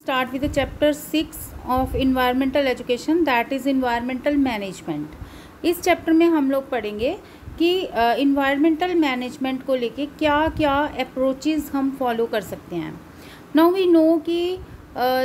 start with the chapter 6 of environmental education, that is environmental management। इस chapter में हम लोग पढ़ेंगे कि environmental management को लेके क्या क्या अप्रोचेस हम फॉलो कर सकते हैं। नाउ वी नो कि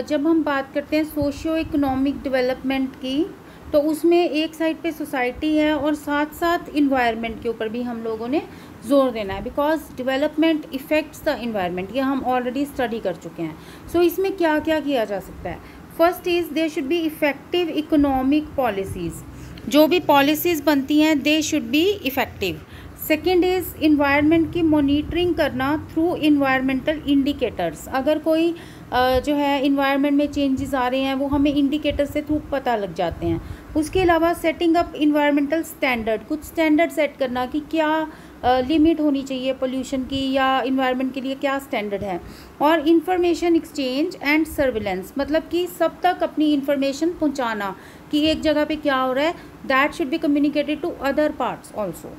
जब हम बात करते हैं सोशियो इकोनॉमिक डेवलपमेंट की, तो उसमें एक साइड पे सोसाइटी है और साथ साथ इन्वायरमेंट के ऊपर भी हम लोगों ने जोर देना है, because development effects the environment, ये हम ऑलरेडी स्टडी कर चुके हैं। सो इसमें क्या क्या किया जा सकता है। First is there should be effective economic policies, जो भी पॉलिसीज़ बनती हैं they should be effective. Second is environment की मॉनिटरिंग करना थ्रू इन्वायरमेंटल इंडिकेटर्स। अगर कोई जो है इन्वायरमेंट में चेंजेस आ रहे हैं वो हमें इंडिकेटर से थ्रू पता लग जाते हैं। उसके अलावा सेटिंग अप इन्वायरमेंटल स्टैंडर्ड, कुछ स्टैंडर्ड सेट करना कि क्या लिमिट होनी चाहिए पोल्यूशन की या इन्वायरमेंट के लिए क्या स्टैंडर्ड है। और इंफॉर्मेशन एक्सचेंज एंड सर्विलेंस, मतलब कि सब तक अपनी इंफॉर्मेशन पहुंचाना कि एक जगह पे क्या हो रहा है, that should be communicated to other parts also.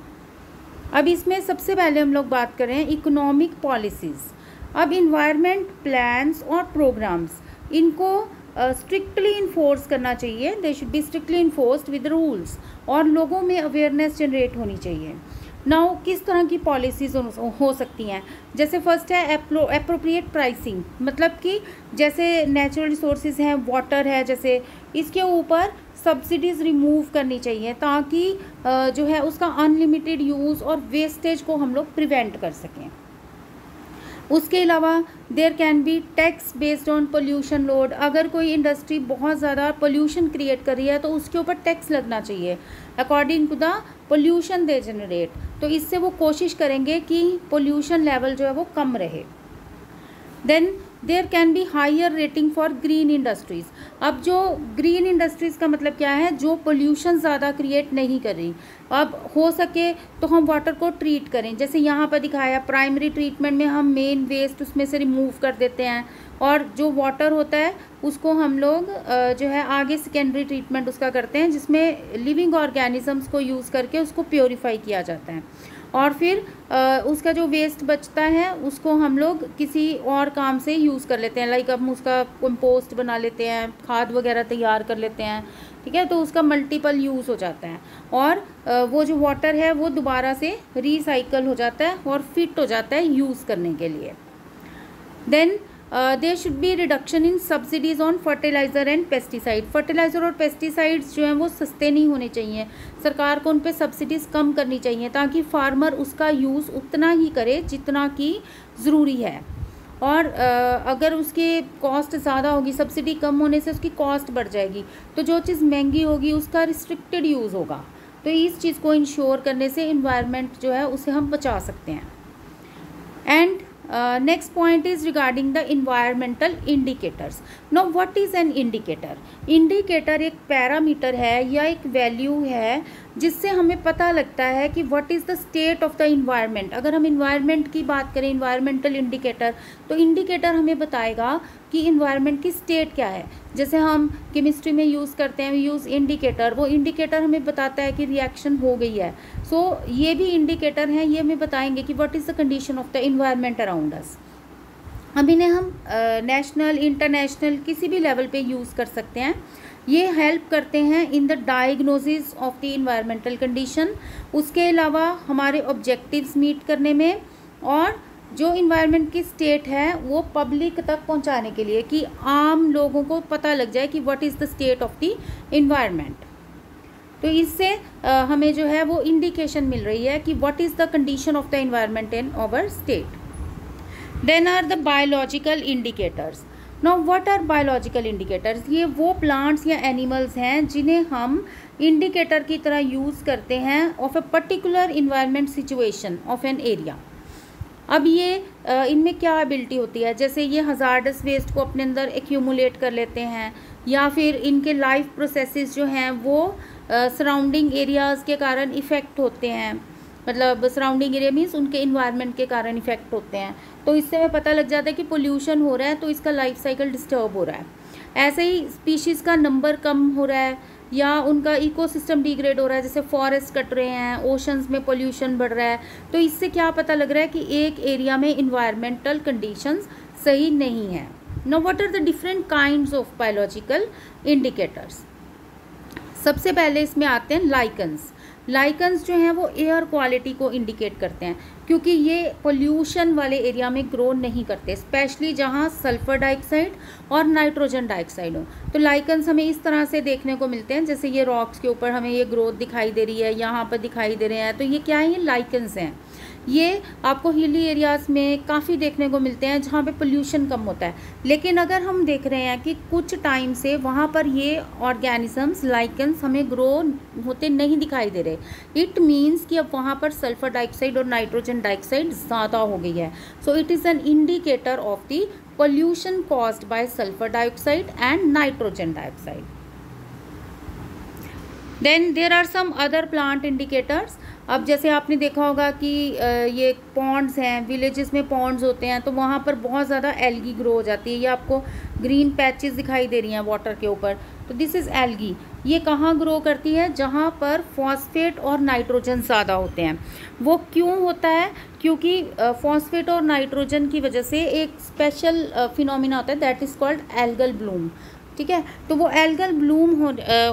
अब इसमें सबसे पहले हम लोग बात करें इकोनॉमिक पॉलिसीज़। अब इन्वायरमेंट प्लान्स और प्रोग्राम्स, इनको स्ट्रिक्टली इन्फोर्स करना चाहिए, they should be strictly enforced with rules, और लोगों में अवेयरनेस जनरेट होनी चाहिए। नाउ किस तरह की पॉलिसीज़ हो सकती हैं, जैसे फर्स्ट है एप्रोप्रिएट प्राइसिंग, मतलब कि जैसे नेचुरल रिसोर्सेज हैं, वाटर है, जैसे इसके ऊपर सब्सिडीज़ रिमूव करनी चाहिए ताकि जो है उसका अनलिमिटेड यूज़ और वेस्टेज को हम लोग प्रिवेंट कर सकें। उसके अलावा there can be tax based on pollution load, अगर कोई इंडस्ट्री बहुत ज़्यादा पोल्यूशन क्रिएट कर रही है तो उसके ऊपर टैक्स लगना चाहिए according to the pollution they generate, तो इससे वो कोशिश करेंगे कि पोल्यूशन लेवल जो है वो कम रहे। Then there can be higher rating for green industries. अब जो ग्रीन इंडस्ट्रीज़ का मतलब क्या है, जो पोल्यूशन ज़्यादा क्रिएट नहीं कर रही। अब हो सके तो हम वाटर को ट्रीट करें, जैसे यहाँ पर दिखाया प्राइमरी ट्रीटमेंट में हम मेन वेस्ट उसमें से रिमूव कर देते हैं, और जो वाटर होता है उसको हम लोग जो है आगे सेकेंडरी ट्रीटमेंट उसका करते हैं, जिसमें लिविंग ऑर्गेनिजम्स को यूज़ करके उसको प्योरीफाई किया जाता है, और फिर उसका जो वेस्ट बचता है उसको हम लोग किसी और काम से यूज़ कर लेते हैं, लाइक हम उसका कंपोस्ट बना लेते हैं, खाद वगैरह तैयार कर लेते हैं, ठीक है, तो उसका मल्टीपल यूज़ हो जाता है, और वो जो वाटर है वो दोबारा से रिसाइकल हो जाता है और फिट हो जाता है यूज़ करने के लिए। Then there should be reduction in subsidies on fertiliser and pesticide. Fertiliser और पेस्टिसाइड्स जो हैं वो सस्ते नहीं होने चाहिए, सरकार को उन पे सब्सिडीज़ कम करनी चाहिए ताकि फार्मर उसका यूज़ उतना ही करे जितना कि ज़रूरी है। और अगर उसकी कॉस्ट ज़्यादा होगी, सब्सिडी कम होने से उसकी कॉस्ट बढ़ जाएगी, तो जो चीज़ महंगी होगी उसका रिस्ट्रिक्टेड यूज़ होगा। तो इस चीज़ को इंश्योर करने से इन्वायरमेंट जो है उसे हम बचा सकते हैं। And next point is regarding the environmental indicators. Now what is an indicator? Indicator एक पैरामीटर है या एक वैल्यू है जिससे हमें पता लगता है कि what is the state of the environment। अगर हम environment की बात करें, environmental indicator, तो इंडिकेटर हमें बताएगा कि environment की state क्या है। जैसे हम केमिस्ट्री में यूज़ करते हैं, यूज़ इंडिकेटर, वो इंडिकेटर हमें बताता है कि रिएक्शन हो गई है। सो ये भी इंडिकेटर हैं, ये हमें बताएंगे कि what is the condition of the environment around us. अब इन्हें हम नेशनल इंटरनेशनल किसी भी लेवल पे यूज़ कर सकते हैं। ये हेल्प करते हैं in the diagnosis of the environmental condition, उसके अलावा हमारे ऑब्जेक्टिव्स मीट करने में, और जो इन्वायरमेंट की स्टेट है वो पब्लिक तक पहुंचाने के लिए कि आम लोगों को पता लग जाए कि what is the state of the environment. तो इससे हमें जो है वो इंडिकेशन मिल रही है कि what is the condition of the environment in our state. Then are the biological indicators. Now what are biological indicators? ये वो प्लांट्स या एनिमल्स हैं जिन्हें हम इंडिकेटर की तरह यूज़ करते हैं of a particular environment situation of an area. अब ये इनमें क्या एबिलिटी होती है, जैसे ये हज़ार्डस वेस्ट को अपने अंदर एक्यूमुलेट कर लेते हैं, या फिर इनके लाइफ प्रोसेसेस जो हैं वो सराउंडिंग एरियाज़ के कारण इफ़ेक्ट होते हैं, मतलब सराउंडिंग एरिया मीन्स उनके इन्वायरमेंट के कारण इफ़ेक्ट होते हैं। तो इससे हमें पता लग जाता है कि पोल्यूशन हो रहा है तो इसका लाइफ साइकिल डिस्टर्ब हो रहा है। ऐसे ही स्पीशीज़ का नंबर कम हो रहा है या उनका इकोसिस्टम डिग्रेड हो रहा है, जैसे फॉरेस्ट कट रहे हैं, ओशंस में पोल्यूशन बढ़ रहा है, तो इससे क्या पता लग रहा है कि एक एरिया में इन्वायरमेंटल कंडीशंस सही नहीं है। Now what are the different kinds of biological indicators. सबसे पहले इसमें आते हैं लाइकन्स। लाइकन्स जो हैं वो एयर क्वालिटी को इंडिकेट करते हैं, क्योंकि ये पोल्यूशन वाले एरिया में ग्रो नहीं करते, स्पेशली जहाँ सल्फर डाइऑक्साइड और नाइट्रोजन डाइऑक्साइड हो। तो लाइकन्स हमें इस तरह से देखने को मिलते हैं, जैसे ये रॉक्स के ऊपर हमें ये ग्रोथ दिखाई दे रही है, यहाँ पर दिखाई दे रहे हैं। तो ये क्या है, ये लाइकन्स हैं। ये आपको हिली एरियाज़ में काफ़ी देखने को मिलते हैं जहाँ पे पोल्यूशन कम होता है। लेकिन अगर हम देख रहे हैं कि कुछ टाइम से वहाँ पर ये ऑर्गेनिजम्स लाइकन्स हमें ग्रो होते नहीं दिखाई दे रहे, इट मीन्स कि अब वहाँ पर सल्फर डाइऑक्साइड और नाइट्रोजन डाइऑक्साइड ज़्यादा हो गई है। So it is an indicator of the pollution caused by sulphur dioxide and nitrogen dioxide. Then there are some other plant indicators. अब जैसे आपने देखा होगा कि ये पॉन्ड्स हैं, विलेजेस में पॉन्ड्स होते हैं, तो वहाँ पर बहुत ज़्यादा एल्गी ग्रो हो जाती है। ये आपको ग्रीन पैचेस दिखाई दे रही हैं वाटर के ऊपर, तो दिस इज़ एल्गी। ये कहाँ ग्रो करती है, जहाँ पर फॉस्फेट और नाइट्रोजन ज़्यादा होते हैं। वो क्यों होता है, क्योंकि फॉस्फेट और नाइट्रोजन की वजह से एक स्पेशल फिनोमिना होता है, that is called algal Bloom. ठीक है, तो वो एल्गल ब्लूम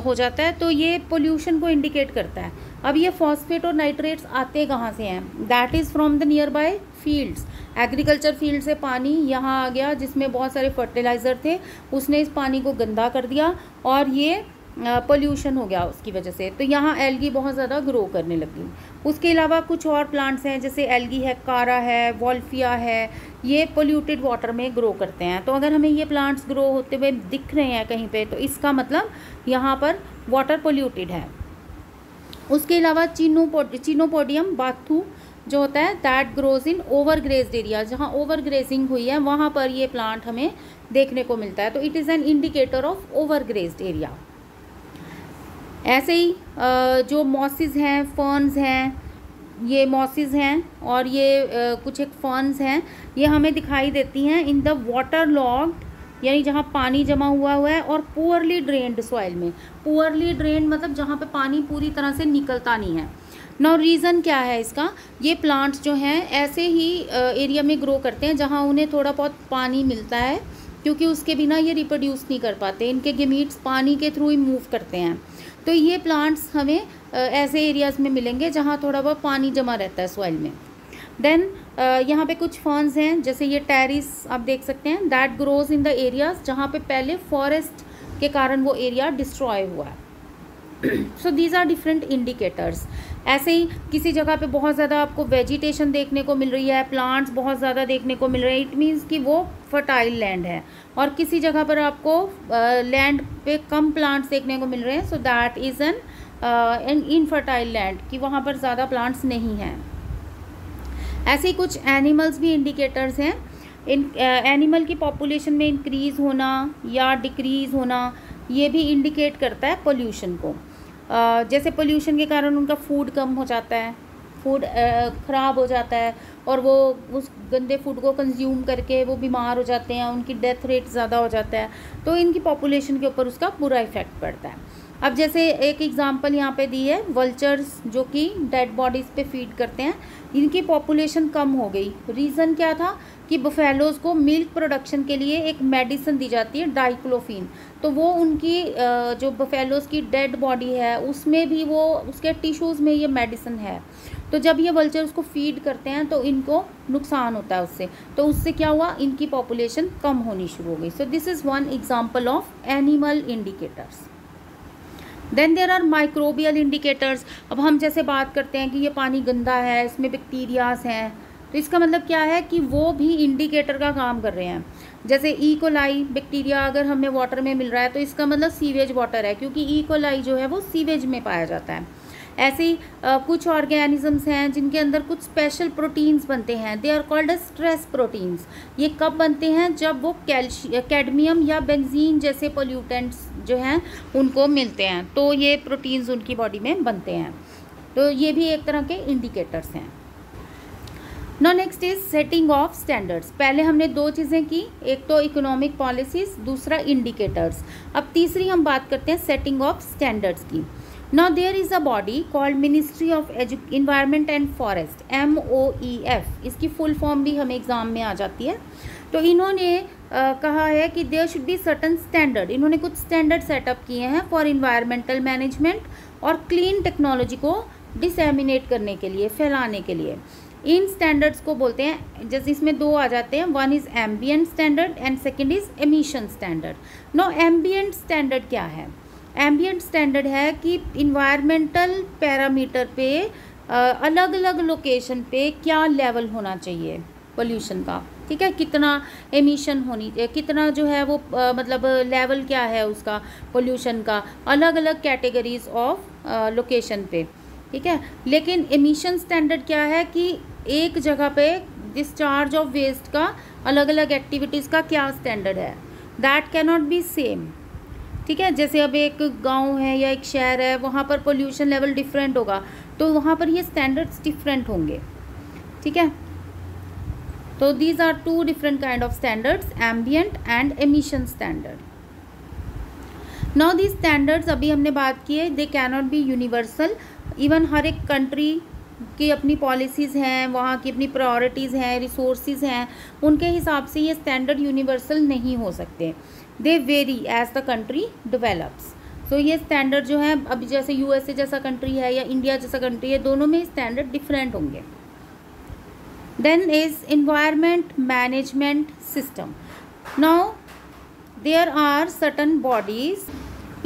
हो जाता है, तो ये पोल्यूशन को इंडिकेट करता है। अब ये फॉस्फेट और नाइट्रेट्स आते कहाँ से हैं, that is from the near by fields. Agriculture field से पानी यहाँ आ गया जिसमें बहुत सारे फर्टिलाइज़र थे, उसने इस पानी को गंदा कर दिया और ये पोल्यूशन हो गया उसकी वजह से। तो यहाँ एल्गी बहुत ज़्यादा ग्रो करने लगी। उसके अलावा कुछ और प्लांट्स हैं, जैसे एल्गी है, कारा है, वॉल्फिया है, ये पोल्यूटेड वाटर में ग्रो करते हैं। तो अगर हमें ये प्लांट्स ग्रो होते हुए दिख रहे हैं कहीं पे, तो इसका मतलब यहाँ पर वाटर पोल्यूटेड है। उसके अलावा चिनोपोडियम बाथू जो होता है, दैट ग्रोज इन ओवरग्रेज्ड एरिया। जहाँ ओवरग्रेजिंग हुई है वहाँ पर ये प्लांट हमें देखने को मिलता है, तो it is an indicator of overgrazed area. ऐसे ही जो मॉसिस हैं, फर्न्स हैं, ये मॉसिस हैं और ये कुछ एक फर्न्स हैं, ये हमें दिखाई देती हैं इन द वाटर लॉग्ड, यानी जहाँ पानी जमा हुआ है, और पुअरली ड्रेन्ड सॉइल में। पुअरली ड्रेन्ड मतलब जहाँ पे पानी पूरी तरह से निकलता नहीं है। नाउ रीज़न क्या है इसका, ये प्लांट्स जो हैं ऐसे ही एरिया में ग्रो करते हैं जहाँ उन्हें थोड़ा बहुत पानी मिलता है, क्योंकि उसके बिना ये रिप्रोड्यूस नहीं कर पाते, इनके गेमीट्स पानी के थ्रू ही मूव करते हैं। तो ये प्लांट्स हमें ऐसे एरियाज़ में मिलेंगे जहाँ थोड़ा बहुत पानी जमा रहता है सॉइल में। देन यहाँ पे कुछ फर्न्स हैं, जैसे ये टेरिस आप देख सकते हैं, that grows in the areas जहाँ पे पहले फॉरेस्ट के कारण वो एरिया डिस्ट्रॉय हुआ है। So these are different indicators. ऐसे ही किसी जगह पे बहुत ज़्यादा आपको वेजिटेशन देखने को मिल रही है, प्लांट्स बहुत ज़्यादा देखने को मिल रहे हैं, इट मीन्स कि वो फर्टाइल लैंड है। और किसी जगह पर आपको लैंड पे कम प्लांट्स देखने को मिल रहे हैं, so that is an infertile land, कि वहाँ पर ज़्यादा प्लांट्स नहीं हैं। ऐसे ही कुछ एनिमल्स भी इंडिकेटर्स हैं। इन एनिमल की पॉपुलेशन में इंक्रीज़ होना या डिक्रीज़ होना, ये भी इंडिकेट करता है पोल्यूशन को। जैसे पोल्यूशन के कारण उनका फूड कम हो जाता है, फूड ख़राब हो जाता है, और वो उस गंदे फूड को कंज्यूम करके वो बीमार हो जाते हैं, उनकी डेथ रेट ज़्यादा हो जाता है, तो इनकी पॉपुलेशन के ऊपर उसका बुरा इफ़ेक्ट पड़ता है। अब जैसे एक एग्जांपल यहाँ पे दी है, वल्चर्स जो कि डेड बॉडीज़ पे फीड करते हैं, इनकी पॉपुलेशन कम हो गई। रीज़न क्या था कि बफेलोज़ को मिल्क प्रोडक्शन के लिए एक मेडिसिन दी जाती है, डाइक्लोफिन। तो वो उनकी जो बफेलोज़ की डेड बॉडी है उसमें भी वो उसके टिश्यूज़ में ये मेडिसिन है। तो जब ये वल्चर उसको फीड करते हैं तो इनको नुकसान होता है उससे, तो उससे क्या हुआ, इनकी पॉपुलेशन कम होनी शुरू हो गई। So this is one example of animal indicators. Then there are microbial indicators. अब हम जैसे बात करते हैं कि ये पानी गंदा है, इसमें बैक्टीरियाज हैं, तो इसका मतलब क्या है कि वो भी इंडिकेटर का काम कर रहे हैं। जैसे ई कोलाई बैक्टीरिया अगर हमें वाटर में मिल रहा है तो इसका मतलब सीवेज वाटर है, क्योंकि ई कोलाई जो है वो सीवेज में पाया जाता है। ऐसे ही कुछ ऑर्गेनिजम्स हैं जिनके अंदर कुछ स्पेशल प्रोटीन्स बनते हैं, they are called as stress proteins. ये कब बनते हैं, जब वो कैडमियम या बेंजीन जैसे पोल्यूटेंट्स जो हैं उनको मिलते हैं, तो ये प्रोटीन्स उनकी बॉडी में बनते हैं। तो ये भी एक तरह के इंडिकेटर्स हैं। No next is setting of standards. पहले हमने दो चीज़ें की, एक तो इकोनॉमिक पॉलिसीज़, दूसरा इंडिकेटर्स। अब तीसरी हम बात करते हैं सेटिंग ऑफ स्टैंडर्ड्स की। Now there is a body called Ministry of Environment and Forest, MOEF। इसकी फुल फॉर्म भी हमें एग्ज़ाम में आ जाती है। तो इन्होंने कहा है कि there should be certain standard, इन्होंने कुछ स्टैंडर्ड सेटअप किए हैं फॉर इन्वायरमेंटल मैनेजमेंट और क्लीन टेक्नोलॉजी को डिसएमिनेट करने के लिए, फैलाने के लिए। इन स्टैंडर्ड्स को बोलते हैं, जैसे इसमें दो आ जाते हैं, one is ambient standard and second is emission standard. No ambient standard क्या है? एम्बियंट स्टैंडर्ड है कि इन्वायरमेंटल पैरामीटर पे अलग अलग लोकेशन पे क्या लेवल होना चाहिए पोल्यूशन का, ठीक है, कितना एमिशन होनी चाहिए, कितना जो है वो मतलब लेवल क्या है उसका पोल्यूशन का, अलग अलग कैटेगरीज ऑफ लोकेशन पे, ठीक है। लेकिन एमिशन स्टैंडर्ड क्या है कि एक जगह पे डिस्चार्ज ऑफ वेस्ट का, अलग अलग एक्टिविटीज़ का क्या स्टैंडर्ड है, that can not B same, ठीक है। जैसे अब एक गांव है या एक शहर है, वहाँ पर पोल्यूशन लेवल डिफरेंट होगा, तो वहाँ पर ये स्टैंडर्ड्स डिफरेंट होंगे, ठीक है। तो these are two different kind of standards, ambient and emission standard. Now these standards, अभी हमने बात की है, they can not be universal, even हर एक कंट्री की अपनी पॉलिसीज़ हैं, वहाँ की अपनी प्रायोरिटीज़ हैं, रिसोर्सेज हैं, उनके हिसाब से ये स्टैंडर्ड यूनिवर्सल नहीं हो सकते, they vary as the country develops. So ये स्टैंडर्ड जो है, अभी जैसे यूएसए जैसा कंट्री है या इंडिया जैसा कंट्री है, दोनों में स्टैंडर्ड डिफरेंट होंगे। Then is environment management system. Now there are certain bodies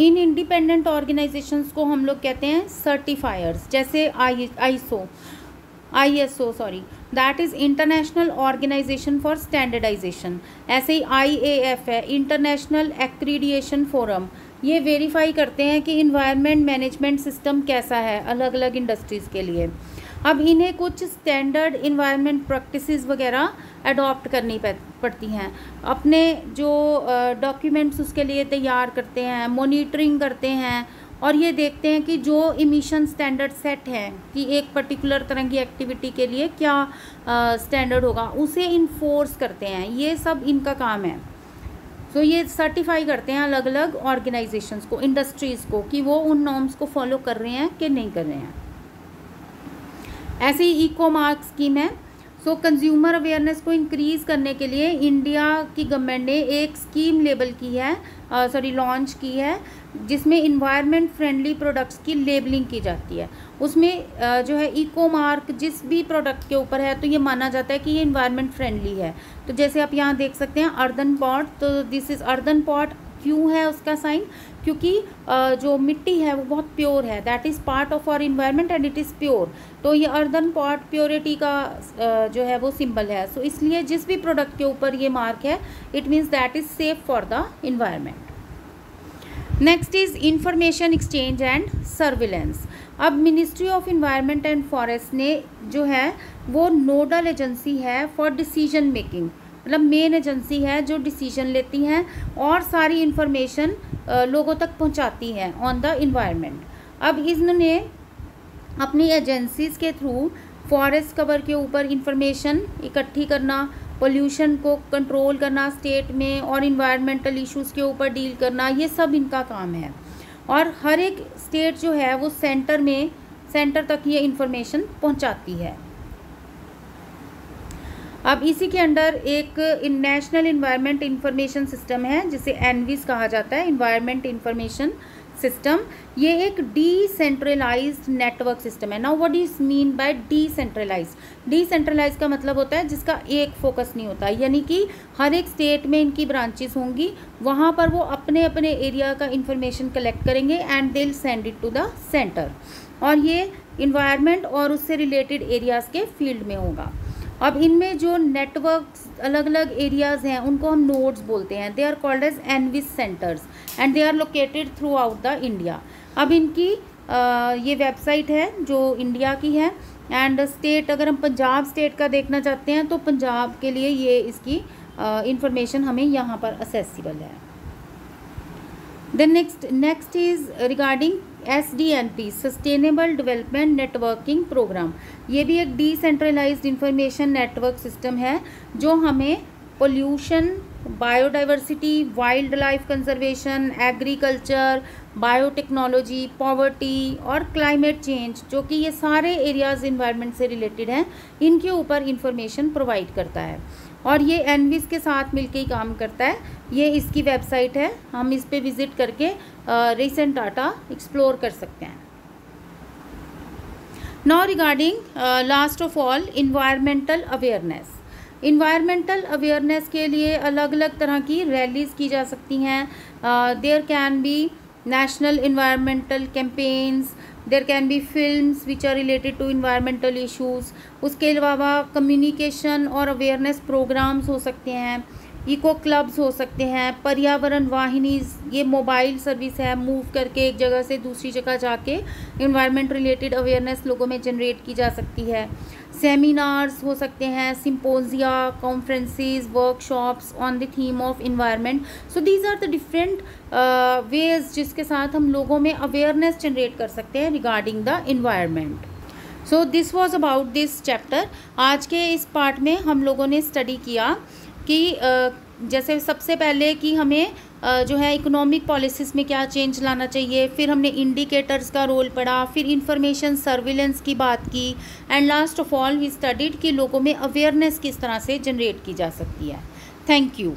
in independent organisations को हम लोग कहते हैं सर्टिफायर्स, जैसे ISO sorry, that is international organisation for standardisation. ऐसे ही IAF है, इंटरनेशनल एक्रीडिएशन फोरम, ये वेरीफाई करते हैं कि इन्वायरमेंट मैनेजमेंट सिस्टम कैसा है अलग अलग इंडस्ट्रीज़ के लिए। अब इन्हें कुछ स्टैंडर्ड इन्वायरमेंट प्रैक्टिसेस वगैरह अडॉप्ट करनी पड़ती हैं, अपने जो डॉक्यूमेंट्स उसके लिए तैयार करते हैं, मॉनिटरिंग करते हैं, और ये देखते हैं कि जो इमिशन स्टैंडर्ड सेट है कि एक पर्टिकुलर तरह की एक्टिविटी के लिए क्या स्टैंडर्ड होगा, उसे इन्फोर्स करते हैं। ये सब इनका काम है। तो ये सर्टिफाई करते हैं अलग अलग ऑर्गेनाइजेशंस को, इंडस्ट्रीज़ को, कि वो उन नॉर्म्स को फॉलो कर रहे हैं कि नहीं कर रहे हैं। ऐसे ही इको मार्क स्कीम है। सो कंज्यूमर अवेयरनेस को इंक्रीज़ करने के लिए इंडिया की गवर्नमेंट ने एक स्कीम लॉन्च की है, जिसमें इन्वायरमेंट फ्रेंडली प्रोडक्ट्स की लेबलिंग की जाती है। उसमें जो है इको मार्क जिस भी प्रोडक्ट के ऊपर है तो ये माना जाता है कि ये इन्वायरमेंट फ्रेंडली है। तो जैसे आप यहाँ देख सकते हैं अर्दन पॉट, तो दिस इज़ अर्दन पॉट। क्यों है उसका साइन? क्योंकि जो मिट्टी है वो बहुत प्योर है, that is part of our environment and it is pure. तो ये अर्दन पॉट प्योरिटी का जो है वो सिंबल है। सो इसलिए जिस भी प्रोडक्ट के ऊपर ये मार्क है, it means that is safe for the environment. Next is information exchange and surveillance. अब ministry of environment and forest ने जो है वो नोडल एजेंसी है फॉर डिसीजन मेकिंग, मतलब मेन एजेंसी है जो डिसीजन लेती हैं और सारी इन्फॉर्मेशन लोगों तक पहुंचाती है ऑन द इन्वायरमेंट। अब इन्होंने अपनी एजेंसीज़ के थ्रू फॉरेस्ट कवर के ऊपर इंफॉर्मेशन इकट्ठी करना, पोल्यूशन को कंट्रोल करना स्टेट में, और इन्वायरमेंटल इश्यूज़ के ऊपर डील करना, ये सब इनका काम है। और हर एक स्टेट जो है वो सेंटर तक ये इंफॉर्मेशन पहुंचाती है। अब इसी के अंडर एक नेशनल इन्वायरमेंट इंफॉर्मेशन सिस्टम है जिसे एनविस कहा जाता है, इन्वायरमेंट इंफॉर्मेशन सिस्टम। ये एक डिसेंट्रलाइज्ड नेटवर्क सिस्टम है। Now what is mean by decentralised? Decentralised का मतलब होता है जिसका एक फोकस नहीं होता, यानी कि हर एक स्टेट में इनकी ब्रांचेस होंगी, वहाँ पर वो अपने अपने एरिया का इंफॉर्मेशन कलेक्ट करेंगे and they will send it to the centre, और ये इन्वायरमेंट और उससे रिलेटेड एरियाज़ के फील्ड में होगा। अब इनमें जो नेटवर्क्स अलग अलग एरियाज़ हैं उनको हम नोड्स बोलते हैं। They are called as ENVIS centres and they are located throughout the India. अब इनकी ये वेबसाइट है जो इंडिया की है, एंड स्टेट, अगर हम पंजाब स्टेट का देखना चाहते हैं तो पंजाब के लिए ये इसकी इंफॉर्मेशन हमें यहाँ पर असेसिबल है। Then next is regarding SDNP, sustainable development networking programme. ये भी एक डिसेंट्रलाइज्ड इंफॉर्मेशन नेटवर्क सिस्टम है जो हमें pollution, biodiversity, wild life conservation, agriculture, biotechnology, poverty और क्लाइमेट चेंज, जो कि ये सारे एरियाज़ इन्वायरमेंट से रिलेटेड हैं, इनके ऊपर इंफॉर्मेशन प्रोवाइड करता है। और ये एनविस के साथ मिलके ही काम करता है। ये इसकी वेबसाइट है, हम इस पे विज़िट करके रिसेंट डाटा एक्सप्लोर कर सकते हैं। Now regarding last of all environmental awareness. Environmental awareness के लिए अलग अलग तरह की रैलीज़ की जा सकती हैं। There can be national environmental campaigns, there can be films which are related to environmental issues। उसके अलावा कम्युनिकेशन और अवेयरनेस प्रोग्राम्स हो सकते हैं, इको क्लब्स हो सकते हैं, पर्यावरण वाहिनीज़, ये मोबाइल सर्विस है, मूव करके एक जगह से दूसरी जगह जाके इन्वायरमेंट रिलेटेड अवेयरनेस लोगों में जनरेट की जा सकती है। सेमिनार्स हो सकते हैं, symposia, conferences, workshops on the theme of environment. So these are the different ways जिसके साथ हम लोगों में अवेयरनेस जनरेट कर सकते हैं regarding the environment. So this was about this chapter. आज के इस पार्ट में हम लोगों ने स्टडी किया कि जैसे सबसे पहले कि हमें जो है इकोनॉमिक पॉलिसीज़ में क्या चेंज लाना चाहिए, फिर हमने इंडिकेटर्स का रोल पढ़ा, फिर इंफॉर्मेशन सर्विलेंस की बात की, and last of all we studied कि लोगों में अवेयरनेस किस तरह से जनरेट की जा सकती है। Thank you.